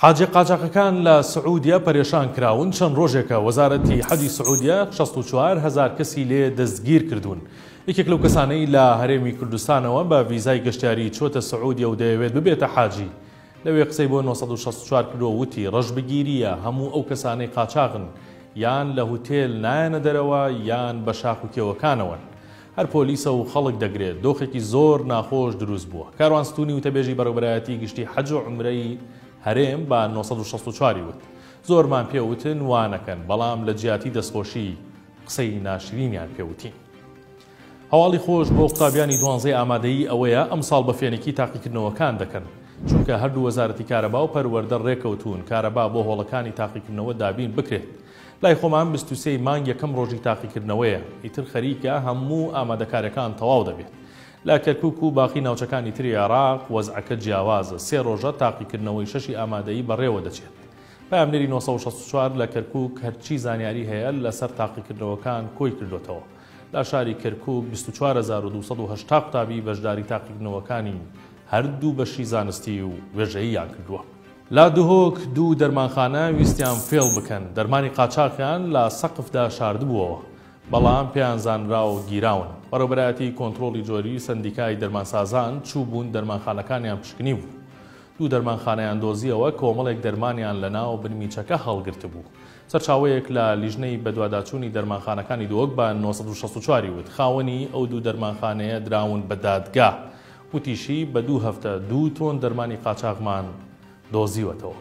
حاجی قاچاقەکان لە سعودیا پەرێشان کراون. چەند ڕۆژێکە وەزارەتی حەجی سعودیا 64,000 کەسی لێ دەستگیر کردوون. یەکێک لەو کەسانەی لە هەرێمی کوردستانەوە بە ڤیزای گەشتیاری چۆتە سعودیا و دەیەوێت ببێتە حاجی. لەوێ قسەی بۆ 964 کردو وتی ڕەشبگیریە هەموو ئەو کەسانەی قاچاغن یان لە هوتێل نایەنە دەرەوە یان بە شاخ و کێوەکانەوەن. هەر پۆلیسە و خەڵک دەگرێت. دۆخێکی زۆر ناخۆش دروست بووە. کاروانستونی وتەبێژی بەڕێوەبەرایەتی گشتی حەج و عومرەی هەرێم بە 964 وت. زۆرمان پێوتن وانەکەن، بەڵام لە جیاتی دەستخۆشی قسەی ناشرینیان پێوتین. هەواڵی خۆش بۆ قوتابیانی 12 ئامادەیی ئەوەیە ئەمساڵ بە فێنێکی تاقیکردنەوەکان دەکەن، چونکە هەردوو وەزارەتی کارەبا و پەروەردە ڕێکەوتون کارەبا بۆ هۆڵەکانی تاقیکردنەوە دابین بکرێت. لای خۆمان 23 مانگ یەکەم ڕۆژی تاقیکردنەوەیە. ئیتر خەریکە هەموو ئامادەکاریەکان تەواو دەبێت. لە کەرکووک و باقی ناوچەکانی تری عێراق وەزعەکە جیاوازە. 3 ڕۆژە تاقیکردنەوەی 6 ئامادەیی بەڕێوە دەچێت. پامنێری 964 لە کەرکووک هەرچی زانیاری هەیە لەسەر تاقیکردنەوەکان کۆی کردوتەوە. لە شاری کەرکووک 24280 قوتابی بەشداری تاقیکردنەوەکانی هەردوو بەشی زانستی و وێژەییان کردووە. لا دهۆک دوو دەرمانخانە ویستیان فێڵ بکەن. دەرمانی قاچاقیان لە سەقفدا شاردبووەوە، بەڵام پێیان زانرا و گیراون. بەڕێوەبەرایەتی کۆنتڕۆڵی جۆری سەندیکای دەرمانسازان چوو بوون دەرمانخانەکانیان پشکنی بوو. دوو دەرمانخانەیان دۆزیەوە کۆمەڵێک دەرمانیان لە ناو بنمیچەکە هەڵگرت بوو. سەرچاوەیەک لە لیژنەی بەدواداچوونی دەرمانخانەکانی دۆک بە 964 وت. خاوەنی ئەو دوو دەرمانخانەیە دراون بە دادگا. وتیشی بە 2 هەفتە 2 تۆن دەرمانی قاچاقمان دۆزیوەتەوە.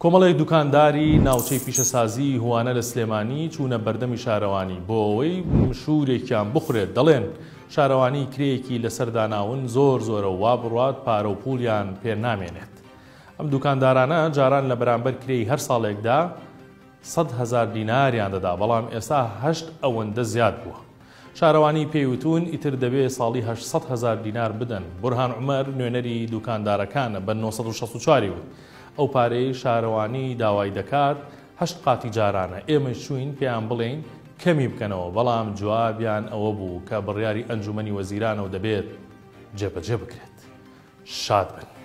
کۆمەڵێک دوکانداری ناوچەی پیشەسازی هوانە لە سلێمانی چوونە بەردەمی شارەوانی بۆ ئەوەی مشورێکیان بخورێت. دەڵێن شارەوانی کرێیەکی لەسەر داناون زۆر زۆرە وا بڕات پارە و پولیان پێ نامێنێت. ئەم دوکاندارانە جاران لە بەرامبەر کرێی هەر ساڵێکدا 100,000 دیناریان دەدا، بەڵام ئێستا 8 ئەوەندە زیاد بووە. شارەوانی پێیوتون ئیتر دەبێت ساڵی 800,000 دینار بدەن. بورهان عومەر نوێنەری دوکاندارەکانە بە 964 وت. ئەو پارەی شارەوانی داوای دەکات 8 قاتی جارانە. ئێمە چوین پێیان بڵێین کەمی بکەنەوە، بەڵام جوابیان ئەوە بوو کە بڕیاری ئەنجومەنی وەزیرانەوە دەبێت جێبەجێ بکرێت. شاد بن.